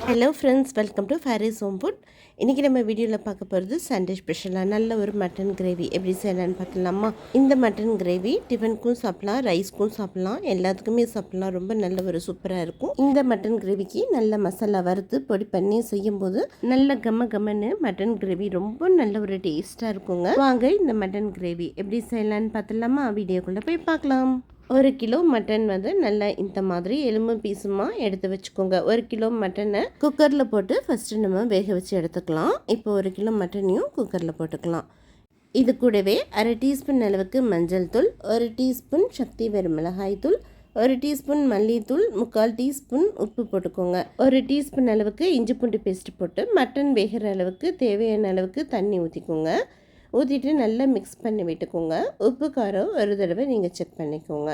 Hello friends, welcome to Faris home food. இன்றைக்கி நம்ம வீடியோவில் பார்க்க போகிறது சண்டே ஸ்பெஷலாக நல்ல ஒரு மட்டன் கிரேவி எப்படி செய்யலான்னு பார்க்கலாமா. இந்த மட்டன் கிரேவி டிஃபனுக்கும் சாப்பிட்லாம், ரைஸ்க்கும் சாப்பிட்லாம், எல்லாத்துக்குமே சாப்பிட்லாம். ரொம்ப நல்ல ஒரு சூப்பராக இருக்கும். இந்த மட்டன் கிரேவிக்கு நல்ல மசாலா வறுத்து பொடி பண்ணி செய்யும்போது நல்ல கம்மன்னு மட்டன் கிரேவி ரொம்ப நல்ல ஒரு டேஸ்ட்டாக இருக்குங்க. வாங்க இந்த மட்டன் கிரேவி எப்படி செய்யலான்னு பார்த்துலாமா. வீடியோக்குள்ளே போய் பார்க்கலாம். 1 கிலோ மட்டன் நல்லா இந்த மாதிரி எலும்பு பீஸுமா எடுத்து வச்சுக்கோங்க. 1 கிலோ மட்டனை குக்கரில் போட்டு ஃபஸ்ட்டு நம்ம வேக வச்சு எடுத்துக்கலாம். இப்போ 1 கிலோ மட்டனையும் குக்கரில் போட்டுக்கலாம். இது கூடவே 1/2 டீஸ்பூன் அளவுக்கு மஞ்சள் தூள், 1 டீஸ்பூன் சக்தி வெறு மிளகாய் தூள், 1 டீஸ்பூன் மல்லித்தூள், 3/4 டீஸ்பூன் உப்பு போட்டுக்கோங்க. 1 டீஸ்பூன் அளவுக்கு இஞ்சி பூண்டு பேஸ்ட் போட்டு மட்டன் வேகிற அளவுக்கு தேவையான அளவுக்கு தண்ணி ஊற்றிக்கோங்க. ஊற்றிட்டு நல்லா மிக்ஸ் பண்ணி விட்டுக்கோங்க. உப்பு காரம் ஒரு தடவை நீங்கள் செக் பண்ணிக்கோங்க.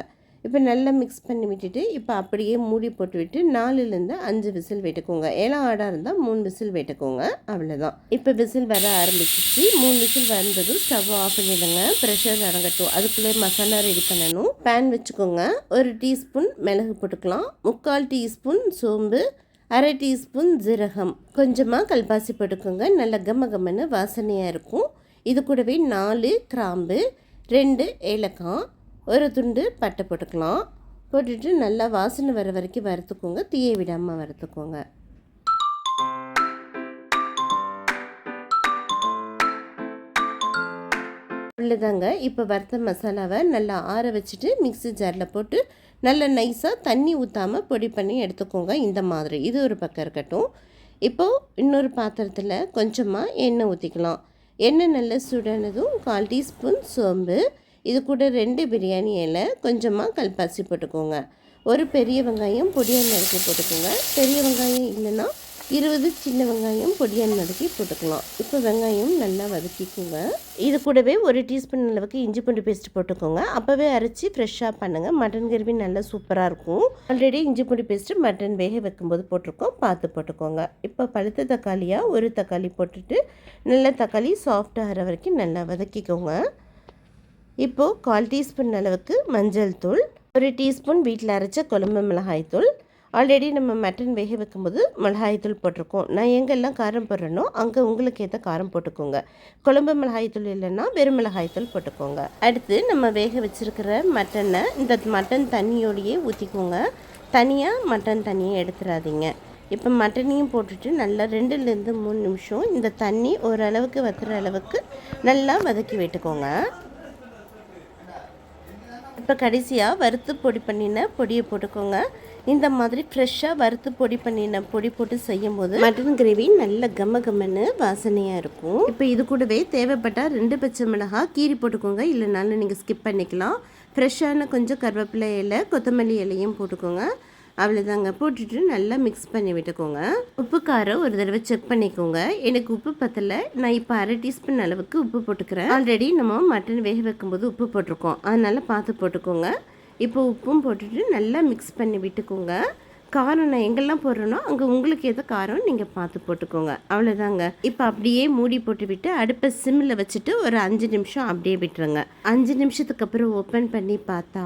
இப்போ நல்லா மிக்ஸ் பண்ணி விட்டுட்டு இப்போ அப்படியே மூடி போட்டு விட்டு 4லேருந்து 5 விசில் விட்டுக்கோங்க. 7 ஆடாக இருந்தால் 3 விசில் விட்டுக்கோங்க. அவ்வளோதான். இப்போ விசில் வர ஆரம்பிச்சிச்சு. 3 விசில் வந்ததும் ஸ்டவ் ஆஃப் பண்ணிவிடுங்க. ப்ரெஷர் இறங்கட்டும். அதுக்குள்ளே மசாலா ரெடி பண்ணணும். பேன் வச்சுக்கோங்க. 1 டீஸ்பூன் மிளகு போட்டுக்கலாம், 3/4 டீஸ்பூன் சோம்பு, 1/2 டீஸ்பூன் ஜீரகம், கொஞ்சமாக கல்பாசி போட்டுக்கோங்க. நல்ல கம்மன்னு வாசனையாக இருக்கும். இது கூடவே 4 கிராம்பு, 2 ஏலக்காய், 1 துண்டு பட்டை போட்டுக்கலாம். போட்டுட்டு நல்லா வாசனை வர வரைக்கும் வறுத்துக்கோங்க. தீயை விடாமல் வறுத்துக்கோங்க. அவ்வளோதாங்க. இப்போ வறுத்த மசாலாவை நல்லா ஆற வச்சுட்டு மிக்ஸி ஜாரில் போட்டு நல்லா நைஸாக தண்ணி ஊற்றாமல் பொடி பண்ணி எடுத்துக்கோங்க. இந்த மாதிரி இது ஒரு பக்கம் இருக்கட்டும். இப்போது இன்னொரு பாத்திரத்தில் கொஞ்சமாக எண்ணெய் ஊற்றிக்கலாம். எண்ணெய் நல்லா சுடானதும் 1/4 டீஸ்பூன் சோம்பு, இது கூட 2 பிரியாணி இலை, கொஞ்சமாக கல்பாசி போட்டுக்கோங்க. ஒரு பெரிய வெங்காயம் பொடியாக நறுக்கி போட்டுக்கோங்க. பெரிய வெங்காயம் இல்லைன்னா 20 சின்ன வெங்காயம் பொடியாக நறுக்கி போட்டுக்கலாம். இப்போ வெங்காயம் நல்லா வதக்கிக்கோங்க. இது கூடவே 1 டீஸ்பூன் அளவுக்கு இஞ்சி பூண்டு பேஸ்ட் போட்டுக்கோங்க. அப்போவே அரைச்சி ஃப்ரெஷ்ஷாக பண்ணுங்கள். மட்டன் கிரேவி நல்லா சூப்பராக இருக்கும். ஆல்ரெடி இஞ்சி பூண்டு பேஸ்ட்டு மட்டன் வேக வைக்கும்போது போட்டிருக்கோம், பார்த்து போட்டுக்கோங்க. இப்போ பழுத்த தக்காளியாக 1 தக்காளி போட்டுட்டு நல்லா தக்காளி சாஃப்டாக ஆகிற வரைக்கும் நல்லா வதக்கிக்கோங்க. இப்போது 1/4 டீஸ்பூன் அளவுக்கு மஞ்சள் தூள், 1 டீஸ்பூன் வீட்டில் அரைச்ச குழம்பு மிளகாய் தூள். ஆல்ரெடி நம்ம மட்டன் வேக வைக்கும்போது மிளகாய்த்தூள் போட்டிருக்கோம். நான் எங்கெல்லாம் காரம் போடுறேனோ அங்கே உங்களுக்கு ஏற்ற காரம் போட்டுக்கோங்க. குழம்பு மிளகாய்த்தூள் இல்லைன்னா வெறும் மிளகாய்த்தூள் போட்டுக்கோங்க. அடுத்து நம்ம வேக வச்சுருக்கிற மட்டனை இந்த மட்டன் தண்ணியோடையே ஊற்றிக்கோங்க. தனியாக மட்டன் தண்ணியை எடுத்துடாதீங்க. இப்போ மட்டனையும் போட்டுட்டு நல்லா 2லேருந்து 3 நிமிஷம் இந்த தண்ணி ஓரளவுக்கு வத்துற அளவுக்கு நல்லா வதக்கி விட்டுக்கோங்க. இப்போ கடைசியாக வறுத்து பொடி பண்ணின பொடியை போட்டுக்கோங்க. இந்த மாதிரி ஃப்ரெஷ்ஷாக வறுத்து பொடி பண்ணின பொடி போட்டு செய்யும்போது மட்டன் கிரேவி நல்ல கம்மன்னு வாசனையாக இருக்கும். இப்போ இது கூடவே தேவைப்பட்டால் 2 பச்சை மிளகாய் கீரி போட்டுக்கோங்க. இல்லைனாலும் நீங்கள் ஸ்கிப் பண்ணிக்கலாம். ஃப்ரெஷ்ஷான கொஞ்சம் கருவேப்பிலை இலை, கொத்தமல்லி இலையும் போட்டுக்கோங்க. அவ்வளோதாங்க. போட்டுட்டு நல்லா மிக்ஸ் பண்ணி விட்டுக்கோங்க. உப்பு காரம் ஒரு தடவை செக் பண்ணிக்கோங்க. எனக்கு உப்பு பத்தலை. நான் இப்போ 1/2 டீஸ்பூன் அளவுக்கு உப்பு போட்டுக்கிறேன். ஆல்ரெடி நம்ம மட்டன் வேக வைக்கும்போது உப்பு போட்டிருக்கோம், அதனால் பார்த்து போட்டுக்கோங்க. இப்போ உப்பும் போட்டுட்டு நல்லா மிக்ஸ் பண்ணி விட்டுக்கோங்க. காரம் நான் எங்கெல்லாம் போடுறேனோ அங்கே உங்களுக்கு எது காரம் நீங்கள் பார்த்து போட்டுக்கோங்க. அவ்வளோதாங்க. இப்போ அப்படியே மூடி போட்டு விட்டு அடுப்பை சிம்மில் வச்சுட்டு ஒரு 5 நிமிஷம் அப்படியே விட்டுருங்க. 5 நிமிஷத்துக்கு அப்புறம் ஓப்பன் பண்ணி பார்த்தா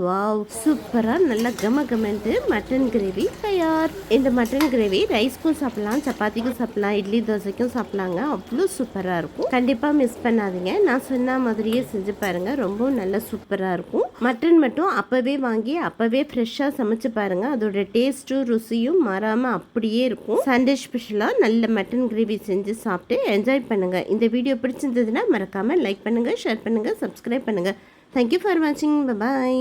வாவ், சூப்பராக நல்லா கம்மன்ட்டு மட்டன் கிரேவி தயார். இந்த மட்டன் கிரேவி ரைஸ்க்கும் சாப்பிட்லாம், சப்பாத்திக்கும் சாப்பிட்லாம், இட்லி தோசைக்கும் சாப்பிட்லாங்க. அவ்வளோ சூப்பராக இருக்கும். கண்டிப்பாக மிஸ் பண்ணாதீங்க. நான் சொன்ன மாதிரியே செஞ்சு பாருங்கள். ரொம்ப நல்லா சூப்பராக இருக்கும். மட்டன் மட்டும் அப்போவே வாங்கி அப்போவே ஃப்ரெஷ்ஷாக சமைச்சு பாருங்கள். அதோட டேஸ்ட்டும் ருசியும் மாறாமல் அப்படியே இருக்கும். சண்டே ஸ்பெஷலாக நல்ல மட்டன் கிரேவி செஞ்சு சாப்பிட்டு என்ஜாய் பண்ணுங்கள். இந்த வீடியோ பிடிச்சிருந்ததுன்னா மறக்காமல் லைக் பண்ணுங்கள், ஷேர் பண்ணுங்கள், சப்ஸ்கிரைப் பண்ணுங்கள். தேங்க்யூ ஃபார் வாட்சிங். பாய்.